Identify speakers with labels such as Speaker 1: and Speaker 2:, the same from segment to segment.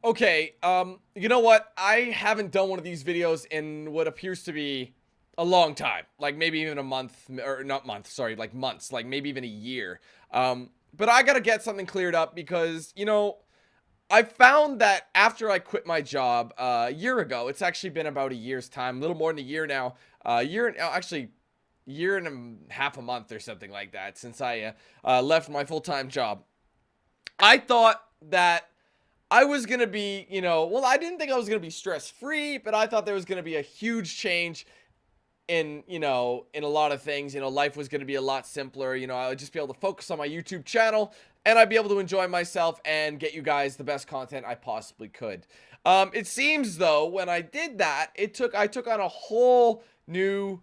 Speaker 1: Okay, you know what? I haven't done one of these videos in what appears to be a long time. Like maybe even a month, or not month, sorry, like months, like maybe even a year. But I gotta get something cleared up because, I found that after I quit my job a year ago, it's actually been about a year's time, a little more than a year now. Actually, year and a half a month or something like that since I left my full-time job. I thought that I was going to be, well, I didn't think I was going to be stress free, but I thought there was going to be a huge change in, in a lot of things. Life was going to be a lot simpler. I would just be able to focus on my YouTube channel and I'd be able to enjoy myself and get you guys the best content I possibly could. It seems though, when I did that, I took on a whole new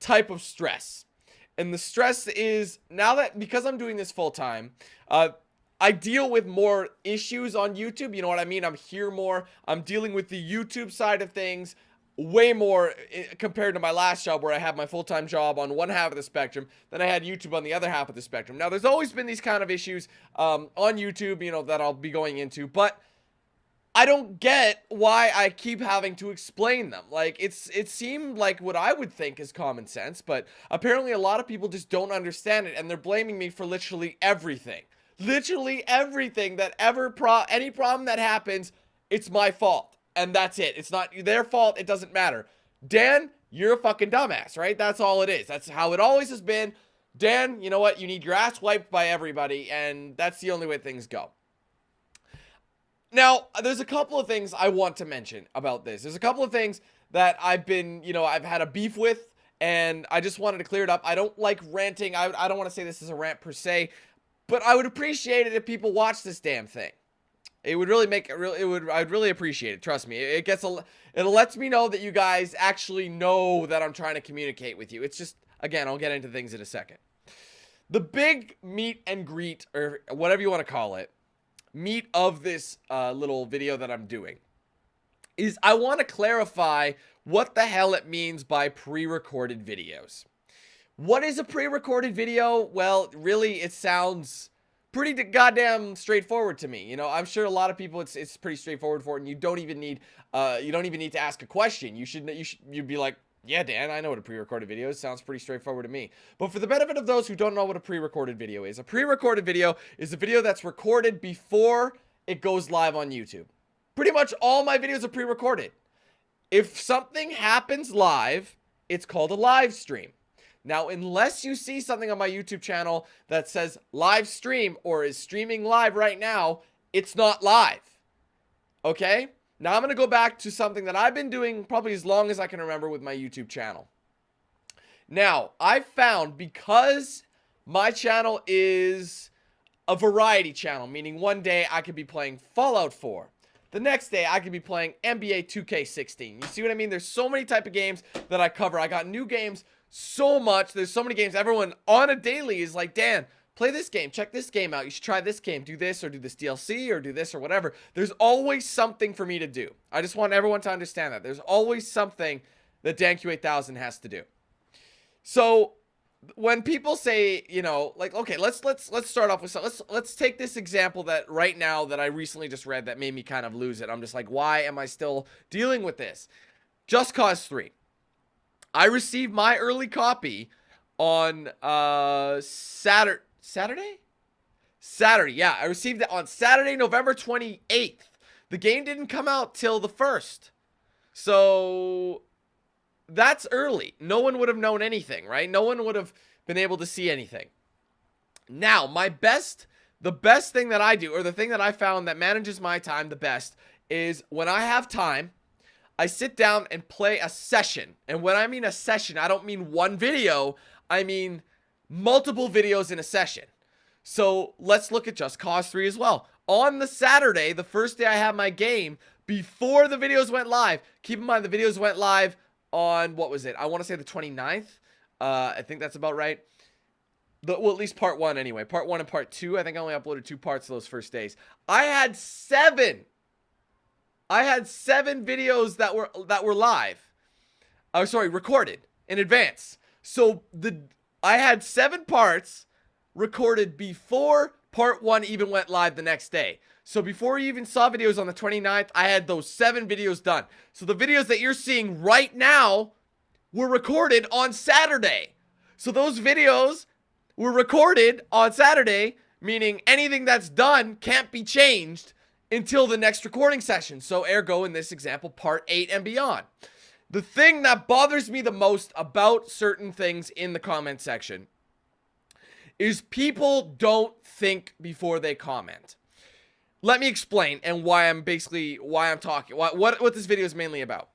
Speaker 1: type of stress. And the stress is now that because I'm doing this full time, I deal with more issues on YouTube. You know what I mean? I'm here more. I'm dealing with the YouTube side of things way more compared to my last job where I had my full-time job on one half of the spectrum, then I had YouTube on the other half of the spectrum. Now, there's always been these kind of issues on YouTube, that I'll be going into, but I don't get why I keep having to explain them. Like, it seemed like what I would think is common sense, but apparently a lot of people just don't understand it, and they're blaming me for literally everything. Literally everything that any problem that happens, it's my fault. And that's it. It's not their fault. It doesn't matter. Dan, you're a fucking dumbass, right? That's all it is. That's how it always has been. Dan, you know what? You need your ass wiped by everybody, and that's the only way things go. Now, there's a couple of things I want to mention about this. There's a couple of things that I've had a beef with, and I just wanted to clear it up. I don't like ranting. I don't want to say this is a rant per se, but I would appreciate it if people watch this damn thing. It would really make it real. I'd really appreciate it. Trust me. It lets me know that you guys actually know that I'm trying to communicate with you. It's just, again, I'll get into things in a second. The big meet and greet, or whatever you want to call it, meat of this little video that I'm doing is I want to clarify what the hell it means by pre-recorded videos. What is a pre-recorded video? Well, really, it sounds pretty goddamn straightforward to me. I'm sure a lot of people it's pretty straightforward for it, and you don't even need to ask a question. You'd be like, yeah, Dan, I know what a pre-recorded video is. Sounds pretty straightforward to me. But for the benefit of those who don't know what a pre-recorded video is, a pre-recorded video is a video that's recorded before it goes live on YouTube. Pretty much all my videos are pre-recorded. If something happens live, it's called a live stream. Now, unless you see something on my YouTube channel that says live stream or is streaming live right now, it's not live. Okay? Now, I'm going to go back to something that I've been doing probably as long as I can remember with my YouTube channel. Now, I found because my channel is a variety channel, meaning one day I could be playing Fallout 4. The next day, I could be playing NBA 2K16. You see what I mean? There's so many type of games that I cover. I got new games so much. There's so many games. Everyone on a daily is like, Dan, play this game. Check this game out. You should try this game. Do this or do this DLC or do this or whatever. There's always something for me to do. I just want everyone to understand that. There's always something that DanQ8000 has to do. So when people say, like, okay, let's start off with let's take this example that right now that I recently just read that made me kind of lose it. I'm just like, why am I still dealing with this? Just Cause 3. I received my early copy on Saturday. Yeah, I received it on Saturday, November 28th. The game didn't come out till the 1st. So that's early. No one would have known anything, right? No one would have been able to see anything. Now, the best thing that I do, or the thing that I found that manages my time the best, is when I have time, I sit down and play a session. And when I mean a session, I don't mean one video. I mean multiple videos in a session. So let's look at Just Cause 3 as well. On the Saturday, the first day I had my game, before the videos went live, keep in mind the videos went live on, what was it? I want to say the 29th. I think that's about right. Well, at least part 1 anyway. Part 1 and part 2. I think I only uploaded 2 parts of those first days. I had 7 videos that were live. Oh, sorry, recorded in advance. So I had 7 parts recorded before part 1 even went live the next day. So before you even saw videos on the 29th, I had those 7 videos done. So the videos that you're seeing right now were recorded on Saturday. So those videos were recorded on Saturday, meaning anything that's done can't be changed until the next recording session. So ergo, in this example, part 8 and beyond. The thing that bothers me the most about certain things in the comment section is people don't think before they comment. Let me explain and why I'm talking, what this video is mainly about.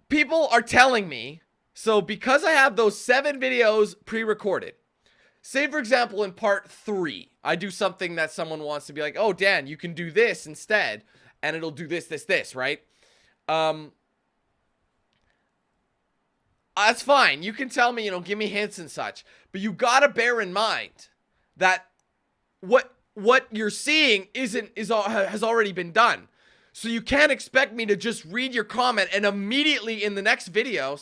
Speaker 1: People are telling me, so because I have those 7 videos pre-recorded, say for example in part 3, I do something that someone wants to be like, oh Dan, you can do this instead, and it'll do this, right? That's fine. You can tell me, give me hints and such, but you gotta bear in mind that what you're seeing has already been done. So you can't expect me to just read your comment and immediately in the next video,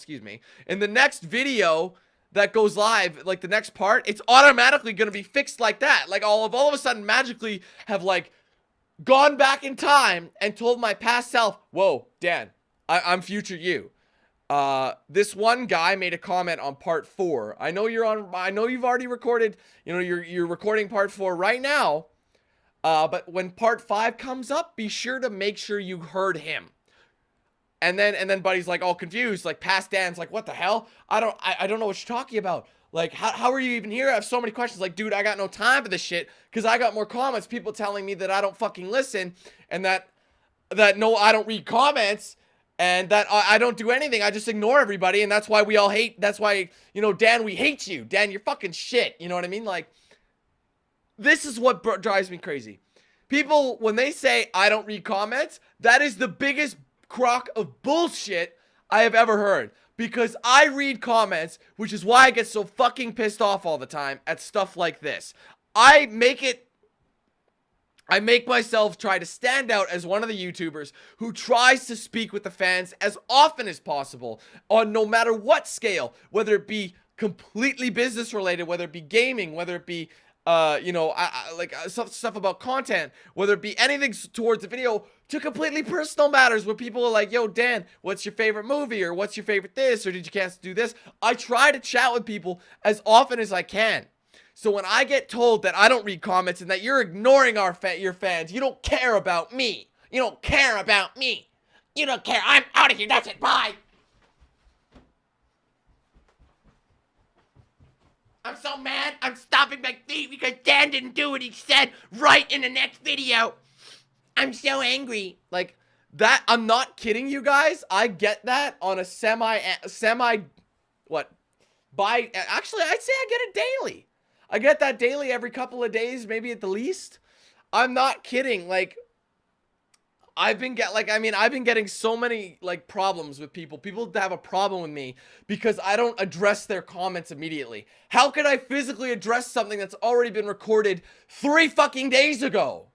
Speaker 1: in the next video that goes live, like the next part, it's automatically going to be fixed like that. Like all of a sudden magically have like gone back in time and told my past self, whoa, Dan, I'm future you. This one guy made a comment on part 4. I know you've already recorded, you're recording part 4 right now. But when part 5 comes up, be sure to make sure you heard him. And then Buddy's like all confused, like past Dan's like, what the hell? I don't know what you're talking about. Like, how are you even here? I have so many questions. Like, dude, I got no time for this shit because I got more comments, people telling me that I don't fucking listen and that no, I don't read comments and that I don't do anything. I just ignore everybody and that's why we all hate, that's why, Dan, we hate you. Dan, you're fucking shit. You know what I mean? Like, this is what drives me crazy. People, when they say I don't read comments, that is the biggest crock of bullshit I have ever heard. Because I read comments, which is why I get so fucking pissed off all the time at stuff like this. I make myself try to stand out as one of the YouTubers who tries to speak with the fans as often as possible on no matter what scale, whether it be completely business related, whether it be gaming, whether it be stuff about content, whether it be anything towards the video, to completely personal matters where people are like, yo, Dan, what's your favorite movie? Or what's your favorite this? Or did you chance to do this? I try to chat with people as often as I can. So when I get told that I don't read comments and that you're ignoring your fans, you don't care about me. You don't care about me. You don't care. I'm out of here. That's it. Bye. I'm so mad, I'm stomping my feet because Dan didn't do what he said right in the next video. I'm so angry. Like, that, I'm not kidding you guys. I get that on a actually, I'd say I get it daily. I get that daily every couple of days, maybe at the least. I'm not kidding. Like, I've been getting so many like problems with people that have a problem with me because I don't address their comments immediately. How could I physically address something that's already been recorded 3 fucking days ago?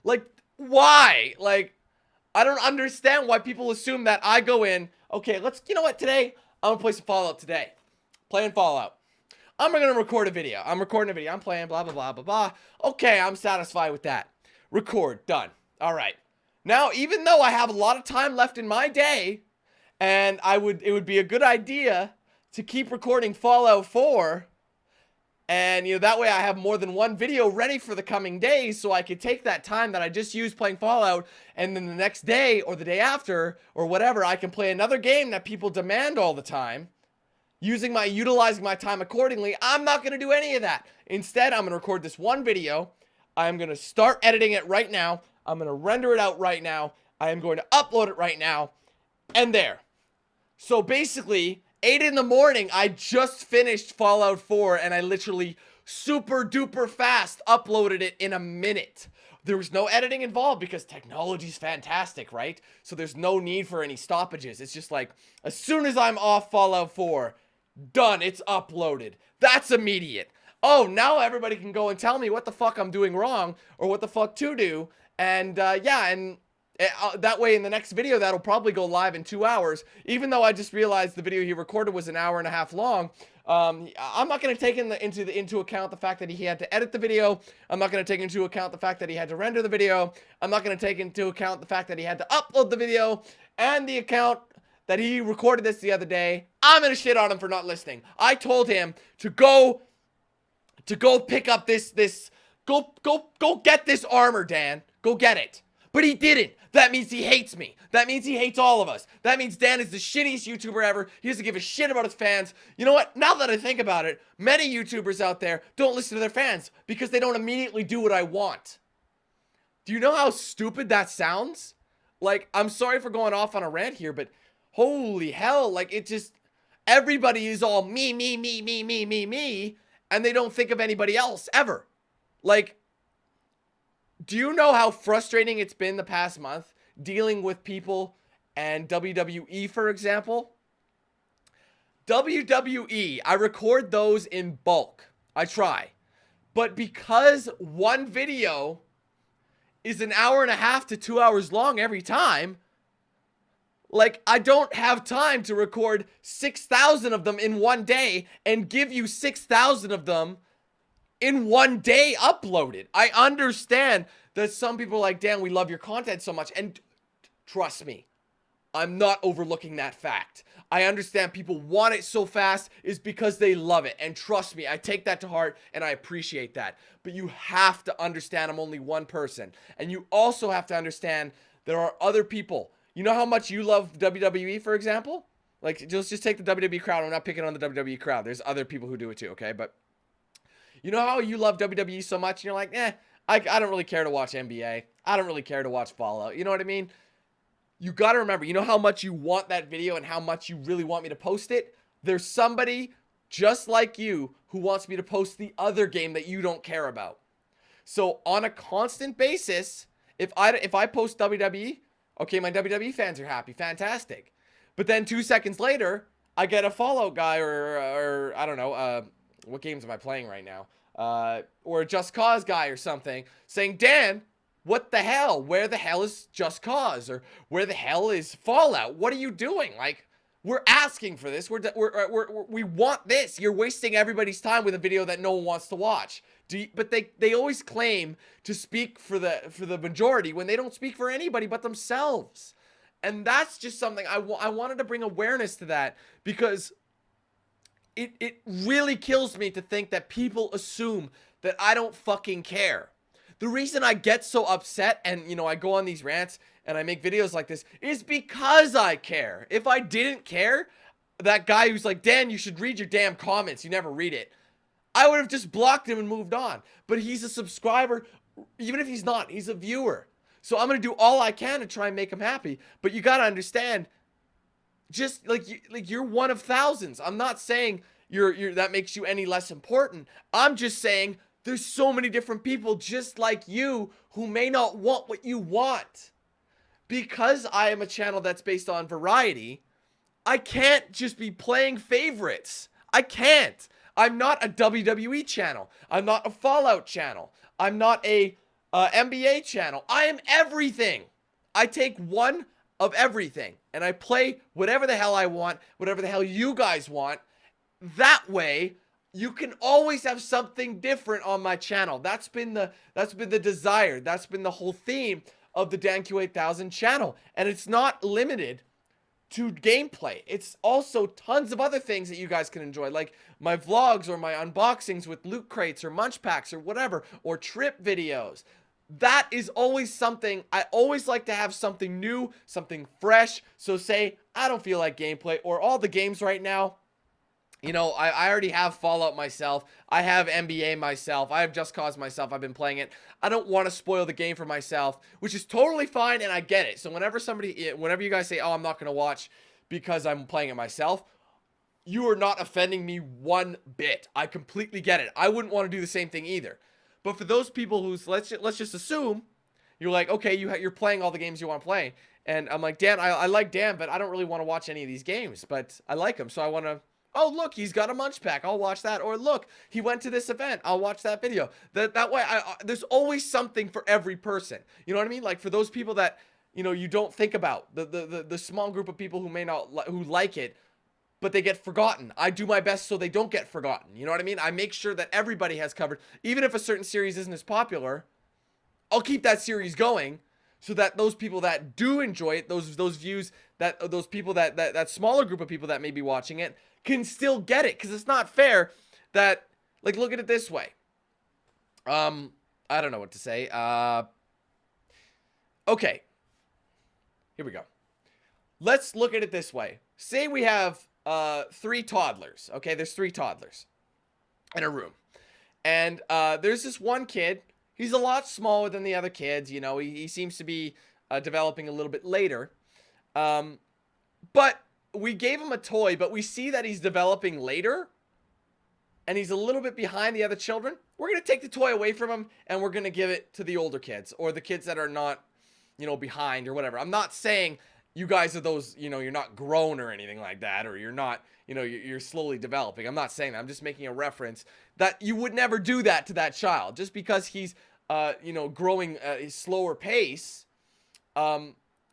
Speaker 1: Like, why? Like, I don't understand why people assume that I go in, okay, you know what, today, I'm gonna play some Fallout today. Playing Fallout. I'm gonna record a video. I'm recording a video. I'm playing blah, blah, blah, blah, blah. Okay, I'm satisfied with that. Record. Done. All right. Now, even though I have a lot of time left in my day, and it would be a good idea to keep recording Fallout 4, and, that way I have more than one video ready for the coming days, so I could take that time that I just used playing Fallout, and then the next day, or the day after, or whatever, I can play another game that people demand all the time, utilizing my time accordingly. I'm not going to do any of that. Instead, I'm going to record this one video. I'm going to start editing it right now. I'm going to render it out right now. I am going to upload it right now. And there. So basically, 8 in the morning, I just finished Fallout 4 and I literally super duper fast uploaded it in a minute. There was no editing involved because technology's fantastic, right? So there's no need for any stoppages. It's just like, as soon as I'm off Fallout 4, done, it's uploaded. That's immediate. Oh, now everybody can go and tell me what the fuck I'm doing wrong or what the fuck to do. And that way in the next video, that'll probably go live in 2 hours. Even though I just realized the video he recorded was an hour and a half long, I'm not going to take into account the fact that he had to edit the video. I'm not going to take into account the fact that he had to render the video. I'm not going to take into account the fact that he had to upload the video and the account that he recorded this the other day. I'm going to shit on him for not listening. I told him to go pick up go get this armor, Dan. Go get it. But he didn't. That means he hates me. That means he hates all of us. That means Dan is the shittiest YouTuber ever. He doesn't give a shit about his fans. You know what? Now that I think about it, many YouTubers out there don't listen to their fans because they don't immediately do what I want. Do you know how stupid that sounds? Like, I'm sorry for going off on a rant here, but holy hell, like, it just, everybody is all me, and they don't think of anybody else ever. Like, do you know how frustrating it's been the past month dealing with people and WWE, for example? WWE, I record those in bulk. I try. But because one video is an hour and a half to 2 hours long every time, like, I don't have time to record 6,000 of them in one day and give you 6,000 of them in one day uploaded. I understand that some people are like, Dan, we love your content so much. And trust me, I'm not overlooking that fact. I understand people want it so fast is because they love it. And trust me, I take that to heart and I appreciate that. But you have to understand I'm only one person. And you also have to understand there are other people. You know how much you love WWE, for example? Like, just take the WWE crowd. I'm not picking on the WWE crowd. There's other people who do it too, okay? But you know how you love WWE so much and you're like, I don't really care to watch NBA. I don't really care to watch Fallout. You know what I mean? You got to remember, you know how much you want that video and how much you really want me to post it? There's somebody just like you who wants me to post the other game that you don't care about. So on a constant basis, if I post WWE, okay, my WWE fans are happy. Fantastic. But then 2 seconds later, I get a Fallout guy or I don't know, what games am I playing right now? Or a Just Cause guy or something saying, Dan, what the hell? Where the hell is Just Cause? Or where the hell is Fallout? What are you doing? Like, we're asking for this. We want this. You're wasting everybody's time with a video that no one wants to watch. But they always claim to speak for the majority when they don't speak for anybody but themselves. And that's just something I wanted to bring awareness to that, because it really kills me to think that people assume that I don't fucking care. The reason I get so upset and, you know, I go on these rants and I make videos like this is because I care. If I didn't care, that guy who's like, Dan, you should read your damn comments, you never read it, I would have just blocked him and moved on. But he's a subscriber. Even if he's not, he's a viewer. So I'm going to do all I can to try and make him happy. But you got to understand, just like you're one of thousands. I'm not saying you're that makes you any less important. I'm just saying there's so many different people just like you who may not want what you want. Because I am a channel that's based on variety, I can't just be playing favorites. I can't. I'm not a WWE channel. I'm not a Fallout channel. I'm not a NBA channel. I am everything. I take one of everything and I play whatever the hell I want, whatever the hell you guys want. That way, you can always have something different on my channel. That's been the desire. That's been the whole theme of the DanQ8000 channel. And it's not limited to gameplay. It's also tons of other things that you guys can enjoy, like my vlogs or my unboxings with loot crates or munch packs or whatever, or trip videos. That is always something. I always like to have something new, something fresh. So say I don't feel like gameplay or all the games right now. You know, I already have Fallout myself. I have NBA myself. I have Just Cause myself. I've been playing it. I don't want to spoil the game for myself, which is totally fine, and I get it. So whenever you guys say, oh, I'm not going to watch because I'm playing it myself, you are not offending me one bit. I completely get it. I wouldn't want to do the same thing either. But for those people who's, let's just assume, you're like, okay, you're playing all the games you want to play. And I'm like, Dan, I like Dan, but I don't really want to watch any of these games. But I like them, so I want to... Oh, look, he's got a munch pack. I'll watch that. Or look, he went to this event. I'll watch that video. That way, there's always something for every person. You know what I mean? Like for those people that, you know, you don't think about, the small group of people who may not, who like it, but they get forgotten. I do my best so they don't get forgotten. You know what I mean? I make sure that everybody has covered. Even if a certain series isn't as popular, I'll keep that series going so that those people that do enjoy it, those views, those people that smaller group of people that may be watching it can still get it. Because it's not fair that, like, look at it this way. I don't know what to say. Okay. Here we go. Let's look at it this way. Say we have 3 toddlers. Okay, there's 3 toddlers in a room. And there's this one kid. He's a lot smaller than the other kids. You know, he seems to be developing a little bit later. But we gave him a toy, but we see that he's developing later. And he's a little bit behind the other children. We're going to take the toy away from him, and we're going to give it to the older kids. Or the kids that are not, you know, behind or whatever. I'm not saying you guys are those, you know, you're not grown or anything like that. Or you're not, you know, you're slowly developing. I'm not saying that. I'm just making a reference that you would never do that to that child. Just because he's, you know, growing at a slower pace,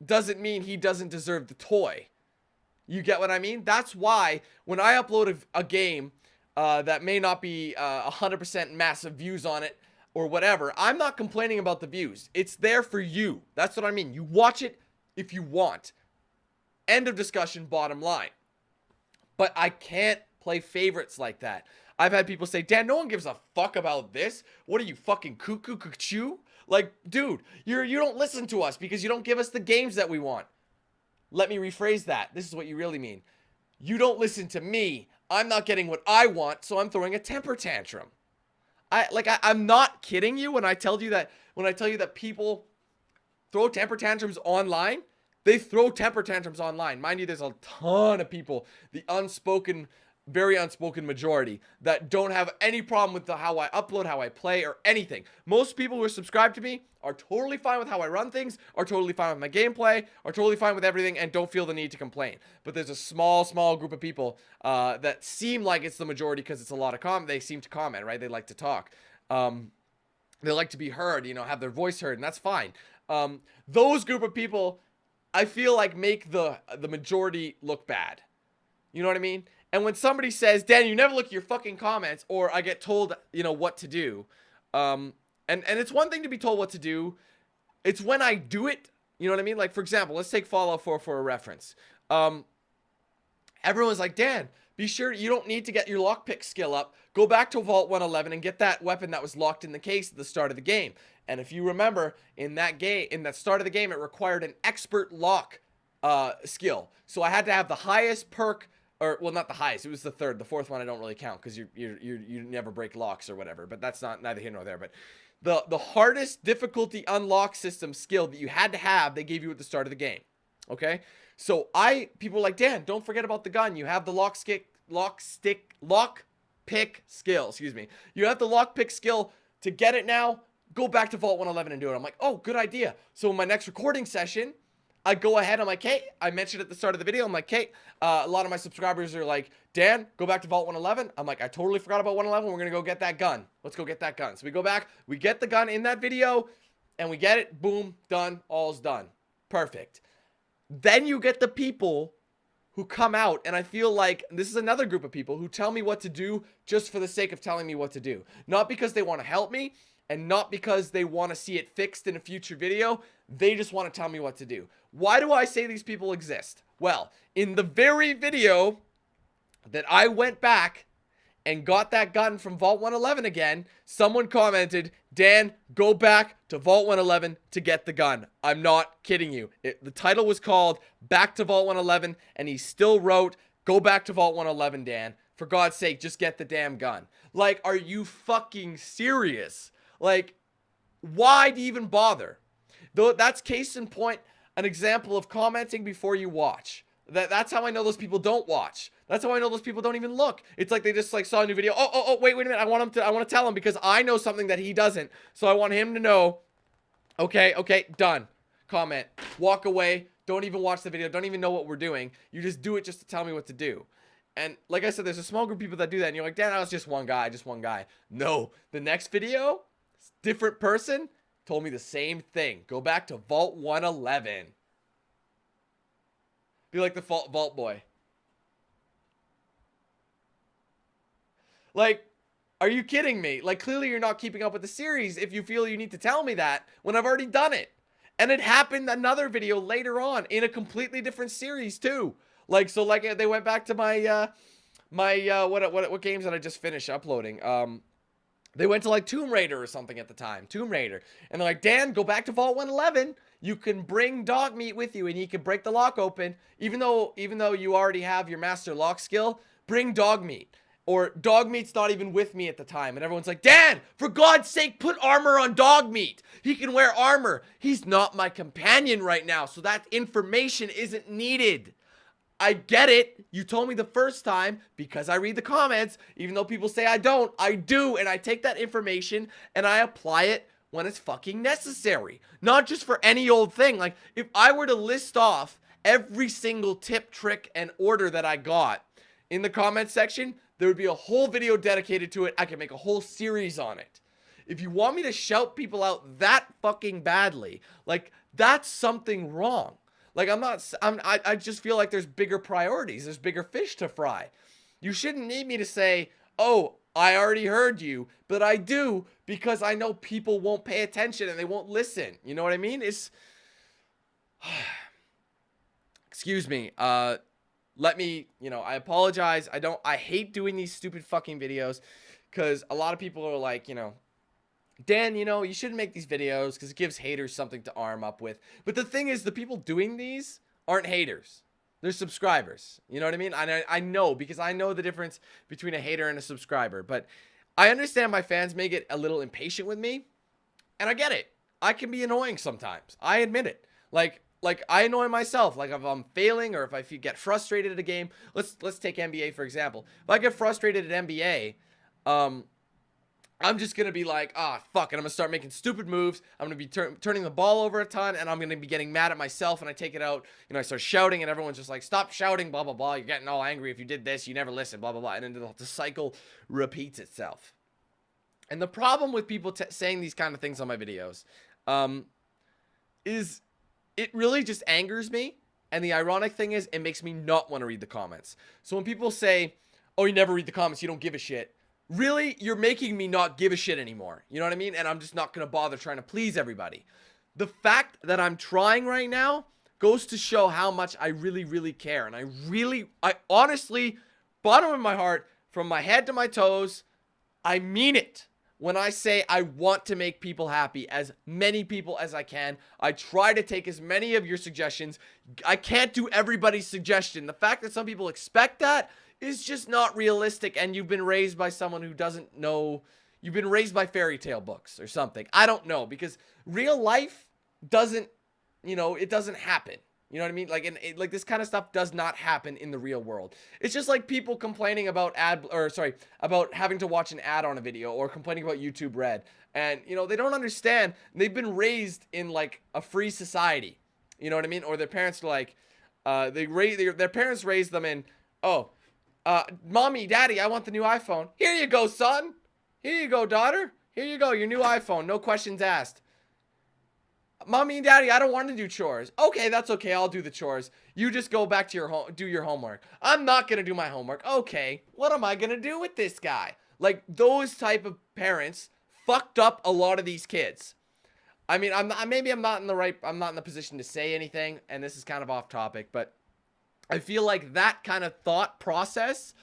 Speaker 1: doesn't mean he doesn't deserve the toy. You get what I mean? That's why when I upload a game that may not be 100% massive views on it or whatever, I'm not complaining about the views. It's there for you. That's what I mean. You watch it if you want. End of discussion, bottom line. But I can't play favorites like that. I've had people say, Dan, no one gives a fuck about this. What are you, fucking cuckoo? Like, dude, you don't listen to us because you don't give us the games that we want. Let me rephrase that. This is what you really mean. You don't listen to me. I'm not getting what I want, so I'm throwing a temper tantrum. I'm not kidding you when I tell you that people throw temper tantrums online. They throw temper tantrums online. Mind you, there's a ton of people, the unspoken, very unspoken majority, that don't have any problem with how I upload, how I play, or anything. Most people who are subscribed to me are totally fine with how I run things, are totally fine with my gameplay, are totally fine with everything, and don't feel the need to complain. But there's a small group of people that seem like it's the majority because it's a lot of comment. They seem to comment, right? They like to talk. They like to be heard, you know, have their voice heard, and that's fine. Those group of people, I feel like, make the majority look bad. You know what I mean? And when somebody says, Dan, you never look at your fucking comments, or I get told, you know, what to do. And it's one thing to be told what to do. It's when I do it, you know what I mean? Like, for example, let's take Fallout 4 for a reference. Everyone's like, Dan, be sure you don't need to get your lockpick skill up. Go back to Vault 111 and get that weapon that was locked in the case at the start of the game. And if you remember, in that start of the game, it required an expert lock skill. So I had to have the highest perk. Or, well, not the highest. It was the third. The fourth one I don't really count because you never break locks or whatever. But that's neither here nor there. But the hardest difficulty unlock system skill that you had to have, they gave you at the start of the game. Okay? So people were like, Dan, don't forget about the gun. You have the lock pick skill. Excuse me. You have the lock pick skill to get it now. Go back to Vault 111 and do it. I'm like, oh, good idea. So in my next recording session, I go ahead, I'm like, hey, I mentioned at the start of the video, I'm like, hey, a lot of my subscribers are like, Dan, go back to Vault 111. I'm like, I totally forgot about 111. We're going to go get that gun. Let's go get that gun. So we go back, we get the gun in that video, and we get it, boom, done, all's done. Perfect. Then you get the people who come out, and I feel like this is another group of people who tell me what to do just for the sake of telling me what to do. Not because they want to help me, and not because they want to see it fixed in a future video. They just want to tell me what to do. Why do I say these people exist? Well, in the very video that I went back and got that gun from Vault 111 again, someone commented, Dan, go back to Vault 111 to get the gun. I'm not kidding you. The title was called Back to Vault 111, and he still wrote, go back to Vault 111, Dan. For God's sake, just get the damn gun. Like, are you fucking serious? Like, why do you even bother? Though that's case in point, an example of commenting before you watch. That's how I know those people don't watch. That's how I know those people don't even look. It's like they just like saw a new video. Oh, wait a minute. I want to tell him because I know something that he doesn't. So I want him to know. Okay, done. Comment. Walk away. Don't even watch the video. Don't even know what we're doing. You just do it just to tell me what to do. And like I said, there's a small group of people that do that. And you're like, Dan, that was just one guy. No, the next video, different person, told me the same thing. Go back to Vault 111. Be like the Vault Boy. Like, are you kidding me? Like, clearly you're not keeping up with the series if you feel you need to tell me that when I've already done it. And it happened another video later on in a completely different series too. Like, so like they went back to my what games did I just finish uploading? They went to like Tomb Raider or something at the time. Tomb Raider. And they're like, Dan, go back to Vault 111. You can bring dog meat with you and he can break the lock open. Even though you already have your master lock skill, bring dog meat. Or dog meat's not even with me at the time. And everyone's like, Dan, for God's sake, put armor on dog meat. He can wear armor. He's not my companion right now. So that information isn't needed. I get it. You told me the first time because I read the comments. Even though people say I don't, I do. And I take that information and I apply it when it's fucking necessary. Not just for any old thing. Like, if I were to list off every single tip, trick, and order that I got in the comment section, there would be a whole video dedicated to it. I could make a whole series on it. If you want me to shout people out that fucking badly, like, that's something wrong. Like, I just feel like there's bigger priorities. There's bigger fish to fry. You shouldn't need me to say, oh, I already heard you, but I do because I know people won't pay attention and they won't listen. You know what I mean? It's, excuse me. Let me, I apologize. I hate doing these stupid fucking videos because a lot of people are like, Dan, you shouldn't make these videos because it gives haters something to arm up with. But the thing is, the people doing these aren't haters. They're subscribers. You know what I mean? I know because I know the difference between a hater and a subscriber. But I understand my fans may get a little impatient with me. And I get it. I can be annoying sometimes. I admit it. Like I annoy myself. Like if I'm failing or if I get frustrated at a game. Let's take NBA for example. If I get frustrated at NBA, I'm just going to be like, fuck it. I'm going to start making stupid moves. I'm going to be turning the ball over a ton, and I'm going to be getting mad at myself, and I take it out. I start shouting, and everyone's just like, stop shouting, blah, blah, blah. You're getting all angry if you did this. You never listen, blah, blah, blah. And then the cycle repeats itself. And the problem with people saying these kind of things on my videos is it really just angers me. And the ironic thing is it makes me not want to read the comments. So when people say, oh, you never read the comments, you don't give a shit. Really, you're making me not give a shit anymore. You know what I mean? And I'm just not going to bother trying to please everybody. The fact that I'm trying right now goes to show how much I really, really care. And I honestly, bottom of my heart, from my head to my toes, I mean it. When I say I want to make people happy, as many people as I can, I try to take as many of your suggestions. I can't do everybody's suggestion. The fact that some people expect that is just not realistic, and you've been raised by someone who doesn't know. You've been raised by fairy tale books or something. I don't know, because real life doesn't, it doesn't happen. You know what I mean? Like this kind of stuff does not happen in the real world. It's just like people complaining about about having to watch an ad on a video or complaining about YouTube Red. And, they don't understand. They've been raised in like a free society. You know what I mean? Or their parents are like, their parents raised them in, mommy, daddy, I want the new iPhone. Here you go, son. Here you go, daughter. Here you go, your new iPhone. No questions asked. Mommy and daddy, I don't want to do chores. Okay, that's okay. I'll do the chores. You just go back to your home, do your homework. I'm not going to do my homework. Okay, what am I going to do with this guy? Like, those type of parents fucked up a lot of these kids. I mean, I'm not in the position to say anything, and this is kind of off topic, but I feel like that kind of thought process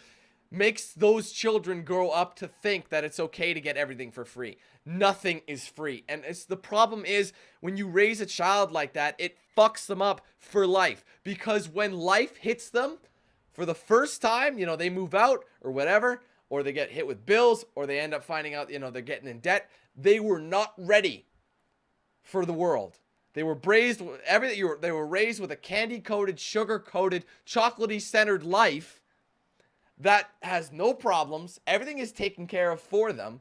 Speaker 1: makes those children grow up to think that it's okay to get everything for free. Nothing is free. And the problem is when you raise a child like that, it fucks them up for life. Because when life hits them for the first time, they move out or whatever, or they get hit with bills, or they end up finding out, they're getting in debt. They were not ready for the world. They were raised with everything. They were raised with a candy-coated, sugar-coated, chocolatey-centered life that has no problems. Everything is taken care of for them.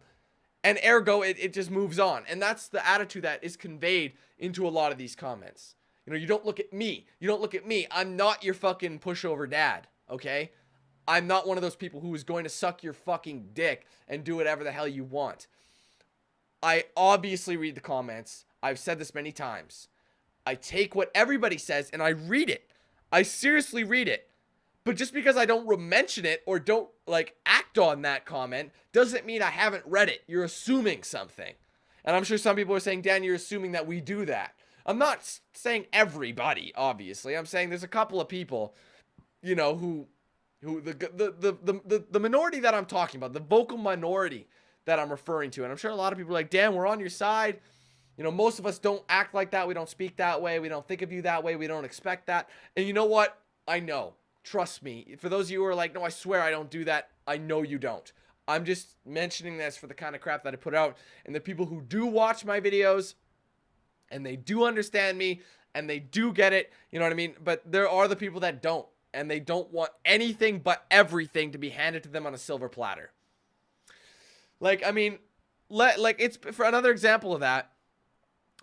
Speaker 1: And ergo, it just moves on. And that's the attitude that is conveyed into a lot of these comments. You don't look at me. You don't look at me. I'm not your fucking pushover dad, okay? I'm not one of those people who is going to suck your fucking dick and do whatever the hell you want. I obviously read the comments. I've said this many times. I take what everybody says and I read it. I seriously read it. But just because I don't mention it or don't like act on that comment doesn't mean I haven't read it. You're assuming something. And I'm sure some people are saying, Dan, you're assuming that we do that. I'm not saying everybody, obviously. I'm saying there's a couple of people, you know, who the minority that I'm talking about, the vocal minority that I'm referring to. And I'm sure a lot of people are like, Dan, we're on your side. You know, most of us don't act like that. We don't speak that way. We don't think of you that way. We don't expect that. And you know what? I know. Trust me. For those of you who are like, no, I swear I don't do that. I know you don't. I'm just mentioning this for the kind of crap that I put out. And the people who do watch my videos and they do understand me and they do get it, you know what I mean? But there are the people that don't. And they don't want anything but everything to be handed to them on a silver platter. Like, I mean, it's for another example of that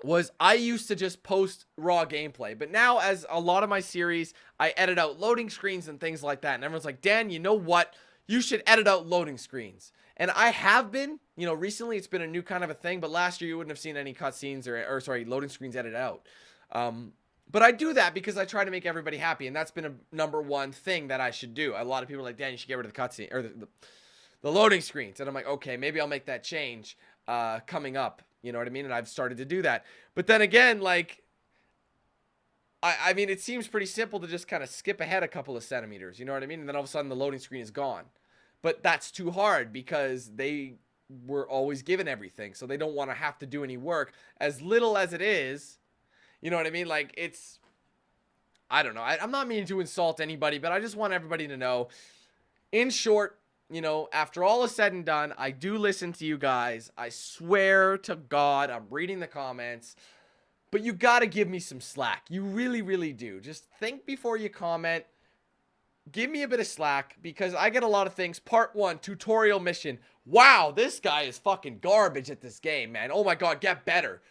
Speaker 1: was I used to just post raw gameplay. But now, as a lot of my series, I edit out loading screens and things like that. And everyone's like, Dan, you know what? You should edit out loading screens. And I have been, you know, recently it's been a new kind of a thing. But last year you wouldn't have seen any cutscenes or sorry, loading screens edited out. But I do that because I try to make everybody happy. And that's been a number one thing that I should do. A lot of people are like, Dan, you should get rid of the cutscene or the loading screens. And I'm like, okay, maybe I'll make that change coming up. You know what I mean? And I've started to do that. But then again, like, I mean, it seems pretty simple to just kind of skip ahead a couple of centimeters. You know what I mean? And then all of a sudden the loading screen is gone. But that's too hard because they were always given everything. So they don't want to have to do any work. As little as it is, you know what I mean? Like, it's, I don't know. I'm not meaning to insult anybody, but I just want everybody to know, in short, you know, after all is said and done, I do listen to you guys. I swear to God, I'm reading the comments. But you got to give me some slack. You really, really do. Just think before you comment. Give me a bit of slack because I get a lot of things. Part 1, tutorial mission. Wow, this guy is fucking garbage at this game, man. Oh my God, get better.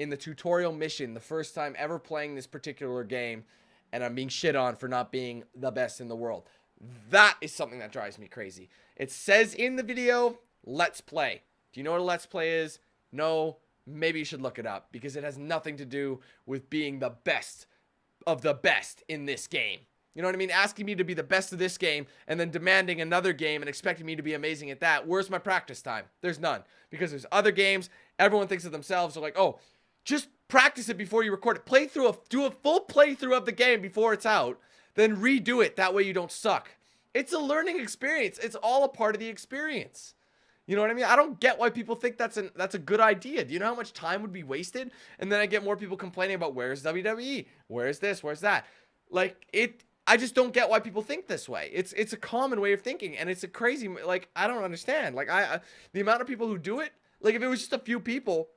Speaker 1: In the tutorial mission, the first time ever playing this particular game, and I'm being shit on for not being the best in the world. That is something that drives me crazy. It says in the video, let's play. Do you know what a let's play is? No, maybe you should look it up because it has nothing to do with being the best of the best in this game. You know what I mean? Asking me to be the best of this game and then demanding another game and expecting me to be amazing at that. Where's my practice time? There's none. Because there's other games. Everyone thinks of themselves. They're like, oh, just practice it before you record it. Do a full playthrough of the game before it's out. Then redo it. That way you don't suck. It's a learning experience. It's all a part of the experience. You know what I mean? I don't get why people think that's a good idea. Do you know how much time would be wasted? And then I get more people complaining about where's WWE? Where's this? Where's that? Like, I just don't get why people think this way. It's a common way of thinking, and it's a crazy, like, I don't understand. Like, the amount of people who do it, like, if it was just a few people,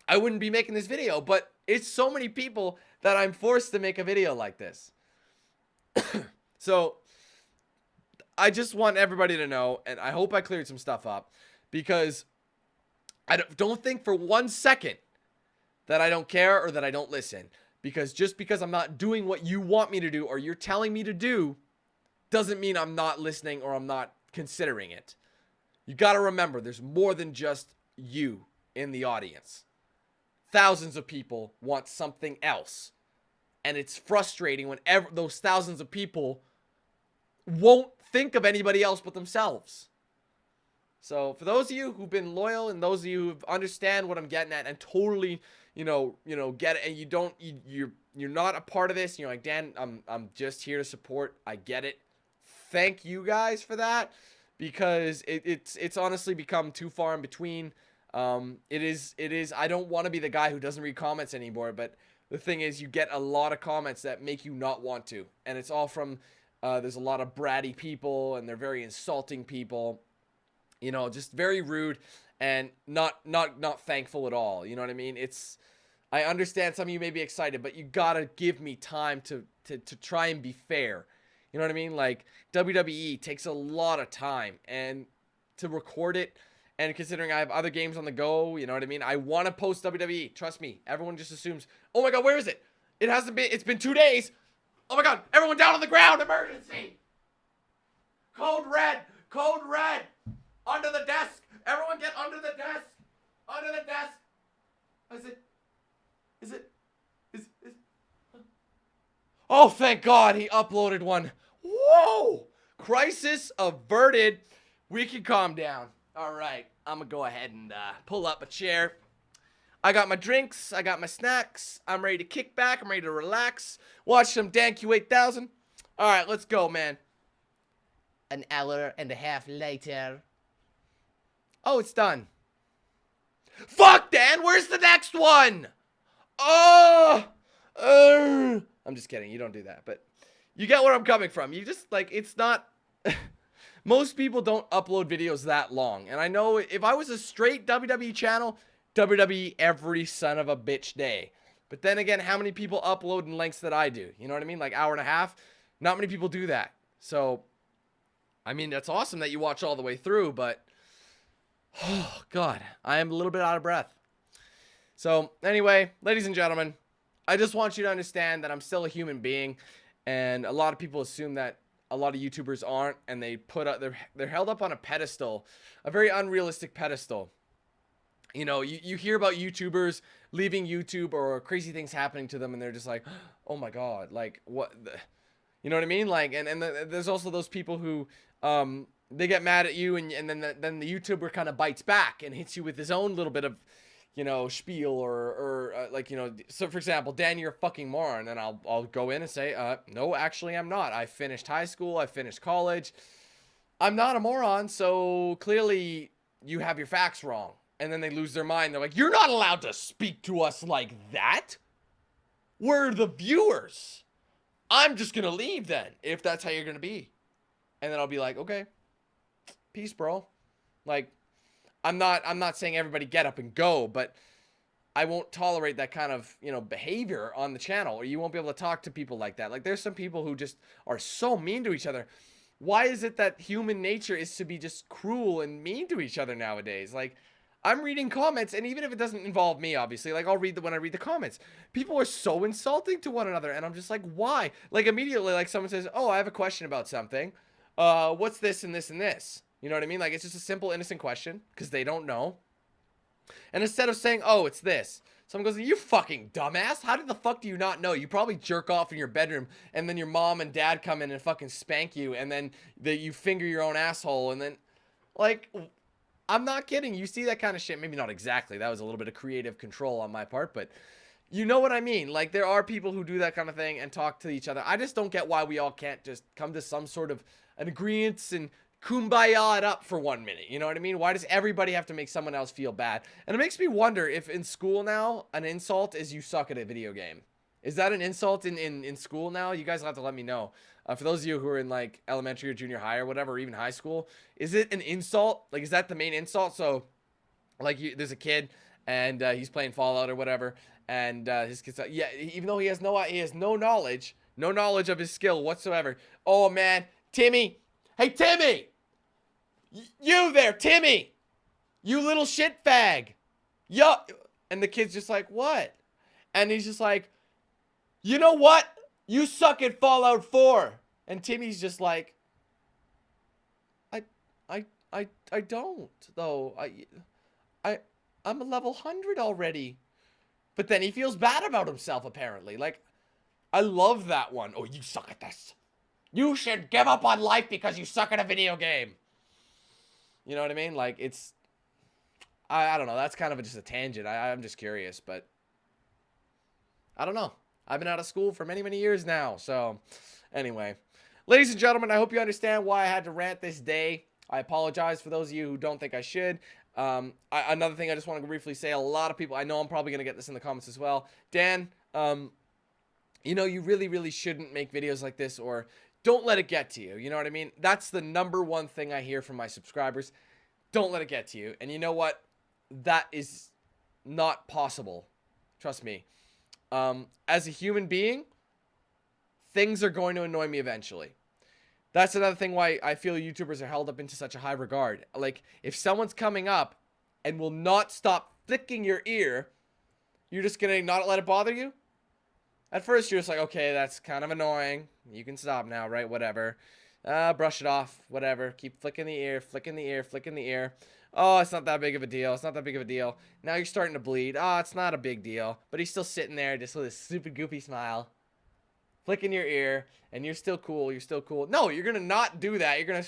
Speaker 1: I wouldn't be making this video, but it's so many people that I'm forced to make a video like this. So, I just want everybody to know, and I hope I cleared some stuff up, because I don't think for 1 second that I don't care or that I don't listen. Because just because I'm not doing what you want me to do or you're telling me to do doesn't mean I'm not listening or I'm not considering it. You got to remember, there's more than just you in the audience. Thousands of people want something else. And it's frustrating when those thousands of people won't think of anybody else but themselves. So for those of you who've been loyal and those of you who understand what I'm getting at and totally, you know, get it, and you're not a part of this, you're like, Dan, I'm just here to support. I get it. Thank you guys for that, because it's honestly become too far in between. It is. I don't want to be the guy who doesn't read comments anymore, but the thing is, you get a lot of comments that make you not want to, and it's all from there's a lot of bratty people, and they're very insulting people. You know, just very rude and not thankful at all. You know what I mean? I understand some of you may be excited, but you gotta give me time to try and be fair. You know what I mean? Like, WWE takes a lot of time, and to record it, and considering I have other games on the go, you know what I mean? I want to post WWE. Trust me. Everyone just assumes, oh my God, where is it? It's been 2 days. Oh my God, everyone down on the ground, emergency. Code red. Under the desk. Everyone get under the desk. Under the desk. Is it? Oh, thank God he uploaded one. Woo! Whoa! Crisis averted. We can calm down. All right. I'm going to go ahead and pull up a chair. I got my drinks. I got my snacks. I'm ready to kick back. I'm ready to relax. Watch some DanQ8000. All right, let's go, man. An hour and a half later. Oh, it's done. Fuck, Dan. Where's the next one? Oh! I'm just kidding. You don't do that. But you get where I'm coming from. You just, like, it's not... Most people don't upload videos that long. And I know if I was a straight WWE channel, WWE every son of a bitch day. But then again, how many people upload in lengths that I do? You know what I mean? Like hour and a half. Not many people do that. So, I mean, that's awesome that you watch all the way through. But, oh, God, I am a little bit out of breath. So, anyway, ladies and gentlemen, I just want you to understand that I'm still a human being. And a lot of people assume that a lot of YouTubers aren't, and they put up, they're held up on a pedestal, a very unrealistic pedestal. You know, you hear about YouTubers leaving YouTube or crazy things happening to them, and they're just like, oh my God, like what, you know what I mean? Like, and there's also those people who, they get mad at you, and then the YouTuber kind of bites back and hits you with his own little bit of, you know, spiel or like, you know, so for example, Dan, you're a fucking moron. And I'll go in and say, no, actually I'm not. I finished high school. I finished college. I'm not a moron. So clearly you have your facts wrong. And then they lose their mind. They're like, you're not allowed to speak to us like that. We're the viewers. I'm just going to leave then, if that's how you're going to be. And then I'll be like, okay, peace, bro. Like, I'm not saying everybody get up and go, but I won't tolerate that kind of, you know, behavior on the channel, or you won't be able to talk to people like that. Like, there's some people who just are so mean to each other. Why is it that human nature is to be just cruel and mean to each other nowadays? Like, I'm reading comments, and even if it doesn't involve me, obviously, like, I'll read when I read the comments. People are so insulting to one another, and I'm just like, why? Like, immediately, like, someone says, oh, I have a question about something. What's this and this and this? You know what I mean? Like, it's just a simple, innocent question because they don't know. And instead of saying, oh, it's this, someone goes, you fucking dumbass. How did the fuck do you not know? You probably jerk off in your bedroom, and then your mom and dad come in and fucking spank you, and then you finger your own asshole, and then, like, I'm not kidding. You see that kind of shit. Maybe not exactly. That was a little bit of creative control on my part, but you know what I mean? Like, there are people who do that kind of thing and talk to each other. I just don't get why we all can't just come to some sort of an agreement and kumbaya it up for 1 minute. You know what I mean? Why does everybody have to make someone else feel bad? And it makes me wonder if in school now, an insult is you suck at a video game. Is that an insult in school now? You guys will have to let me know. For those of you who are in, like, elementary or junior high or whatever, or even high school, is it an insult? Like, is that the main insult? So, like, there's a kid, and he's playing Fallout or whatever, and his kid's like, yeah, even though he has no knowledge of his skill whatsoever. Oh, man, Timmy. Hey, Timmy! You there, Timmy! You little shit fag! Yo! And the kid's just like, what? And he's just like, you know what? You suck at Fallout 4. And Timmy's just like, I don't, though. I'm a level 100 already. But then he feels bad about himself, apparently. Like, I love that one. Oh, you suck at this. You should give up on life because you suck at a video game. You know what I mean? Like, it's... I don't know. That's kind of just a tangent. I'm just curious, but... I don't know. I've been out of school for many, many years now. So, anyway. Ladies and gentlemen, I hope you understand why I had to rant this day. I apologize for those of you who don't think I should. Another thing I just want to briefly say, a lot of people... I know I'm probably going to get this in the comments as well. Dan, you know, you really, really shouldn't make videos like this, or... Don't let it get to you. You know what I mean? That's the #1 thing I hear from my subscribers. Don't let it get to you. And you know what? That is not possible. Trust me. As a human being, things are going to annoy me eventually. That's another thing why I feel YouTubers are held up into such a high regard. Like, if someone's coming up and will not stop flicking your ear, you're just going to not let it bother you? At first, you're just like, okay, that's kind of annoying. You can stop now, right? Whatever. Brush it off. Whatever. Keep flicking the ear, flicking the ear, flicking the ear. Oh, it's not that big of a deal. It's not that big of a deal. Now you're starting to bleed. Oh, it's not a big deal. But he's still sitting there just with his super goofy smile. flicking your ear, and you're still cool. You're still cool. No, you're gonna not do that. You're gonna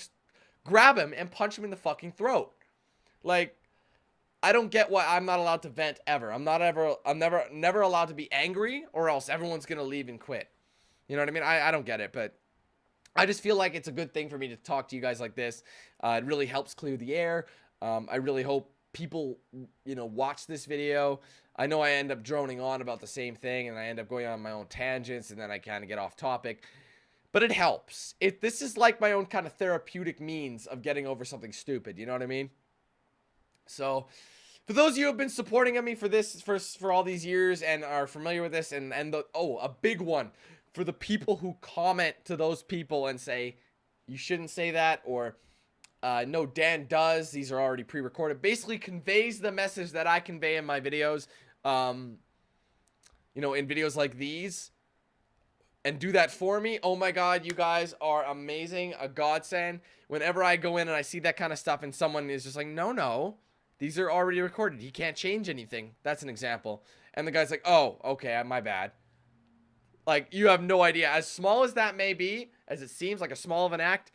Speaker 1: grab him and punch him in the fucking throat. Like, I don't get why I'm not allowed to vent ever. I'm never allowed to be angry, or else everyone's gonna leave and quit. You know what I mean? I don't get it, but I just feel like it's a good thing for me to talk to you guys like this. It really helps clear the air. I really hope people, watch this video. I know I end up droning on about the same thing, and I end up going on my own tangents, and then I kind of get off topic. But it helps. This is like my own kind of therapeutic means of getting over something stupid. You know what I mean? So, for those of you who have been supporting me for this for all these years and are familiar with this, and a big one for the people who comment to those people and say you shouldn't say that, or no, Dan does. These are already pre-recorded. Basically conveys the message that I convey in my videos. In videos like these, and do that for me. Oh my God, you guys are amazing. A godsend. Whenever I go in and I see that kind of stuff and someone is just like, no, these are already recorded. He can't change anything. That's an example. And the guy's like, oh, okay, my bad. Like, you have no idea. As small as that may be, as it seems like a small of an act,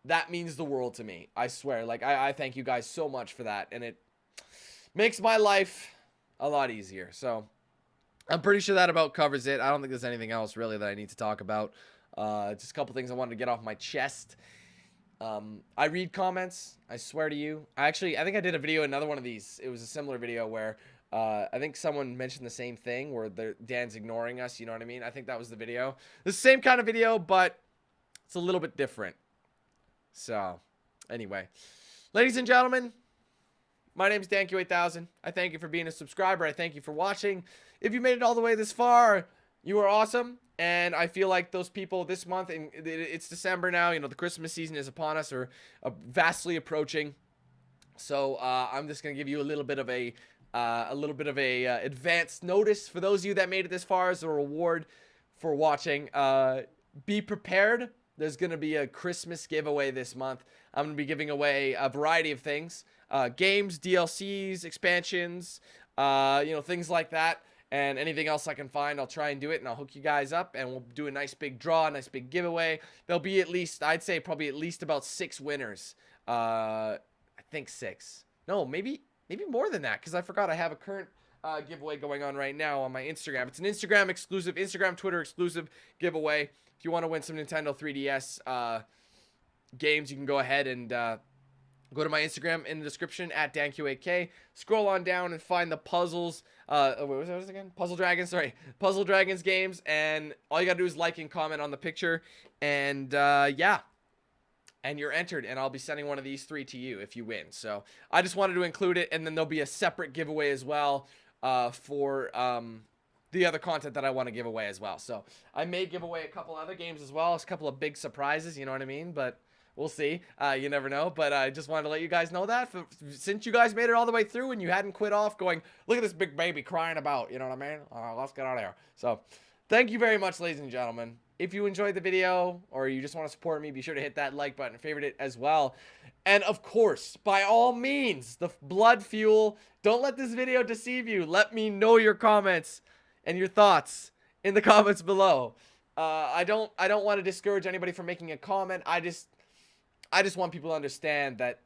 Speaker 1: that means the world to me. I swear. Like, I thank you guys so much for that. And it makes my life a lot easier. So, I'm pretty sure that about covers it. I don't think there's anything else really that I need to talk about. Just a couple things I wanted to get off my chest. I read comments. I swear to you. I think I did a video, another one of these. It was a similar video where I think someone mentioned the same thing where Dan's ignoring us. You know what I mean? I think that was the video. The same kind of video, but it's a little bit different. So, anyway. Ladies and gentlemen, my name is DanQ8000. I thank you for being a subscriber. I thank you for watching. If you made it all the way this far, you are awesome. And I feel like those people this month, and it's December now, the Christmas season is upon us, or vastly approaching. So I'm just going to give you a little bit of a advanced notice for those of you that made it this far as a reward for watching. Be prepared. There's going to be a Christmas giveaway this month. I'm going to be giving away a variety of things. Games, DLCs, expansions, things like that. And anything else I can find, I'll try and do it, and I'll hook you guys up, and we'll do a nice big draw, a nice big giveaway. There'll be I'd say probably at least about 6 winners. I think 6. No, maybe more than that, because I forgot I have a current giveaway going on right now on my Instagram. It's an Instagram exclusive, Twitter exclusive giveaway. If you want to win some Nintendo 3DS games, you can go ahead and go to my Instagram in the description at DanQ8K. Scroll on down and find the puzzles. What was it again? Puzzle Dragons. Sorry, Puzzle Dragons games. And all you gotta do is like and comment on the picture. And yeah, and you're entered. And I'll be sending one of these 3 to you if you win. So I just wanted to include it. And then there'll be a separate giveaway as well for the other content that I want to give away as well. So I may give away a couple other games as well. It's a couple of big surprises. You know what I mean? But we'll see. You never know. But I just wanted to let you guys know that. Since you guys made it all the way through and you hadn't quit off going, look at this big baby crying about. You know what I mean? Let's get out of here. So thank you very much, ladies and gentlemen. If you enjoyed the video or you just want to support me, be sure to hit that like button and favorite it as well. And of course, by all means, the blood fuel. Don't let this video deceive you. Let me know your comments and your thoughts in the comments below. I don't want to discourage anybody from making a comment. I just want people to understand that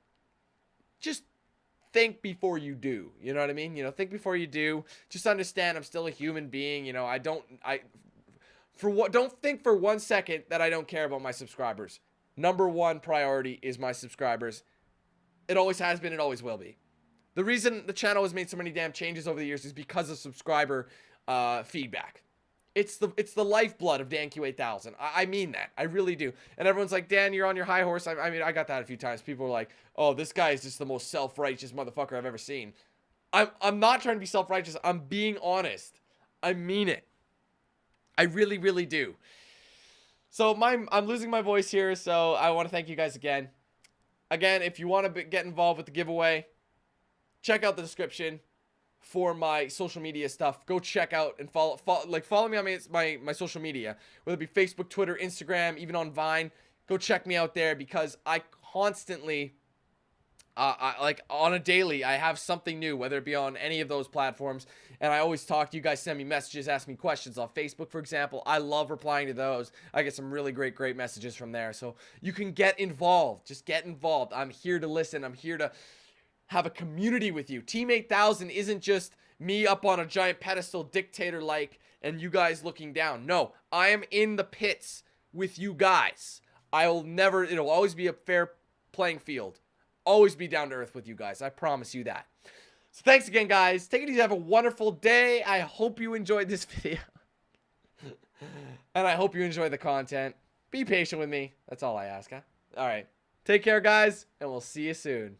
Speaker 1: just think before you do. You know what I mean? Think before you do. Just understand I'm still a human being. Don't think for 1 second that I don't care about my subscribers. Number 1 priority is my subscribers. It always has been, it always will be. The reason the channel has made so many damn changes over the years is because of subscriber feedback. It's the lifeblood of DanQ8000. I mean that. I really do. And everyone's like, Dan, you're on your high horse. I mean, I got that a few times. People are like, oh, this guy is just the most self-righteous motherfucker I've ever seen. I'm not trying to be self-righteous. I'm being honest. I mean it. I really, really do. So I'm losing my voice here, so I want to thank you guys again. Again, if you want to get involved with the giveaway, check out the description for my social media stuff. Go check out and follow me on my social media, whether it be Facebook, Twitter, Instagram, even on Vine. Go check me out there because I constantly like on a daily, I have something new, whether it be on any of those platforms. And I always talk to you guys, send me messages, ask me questions on Facebook, for example. I love replying to those. I get some really great messages from there. So you can get involved. Just get involved. I'm here to listen. I'm here to have a community with you. Team 8000 isn't just me up on a giant pedestal, dictator like, and you guys looking down. No, I am in the pits with you guys. It'll always be a fair playing field. Always be down to earth with you guys. I promise you that. So thanks again, guys. Take it easy. Have a wonderful day. I hope you enjoyed this video. And I hope you enjoy the content. Be patient with me. That's all I ask, huh? All right. Take care, guys, and we'll see you soon.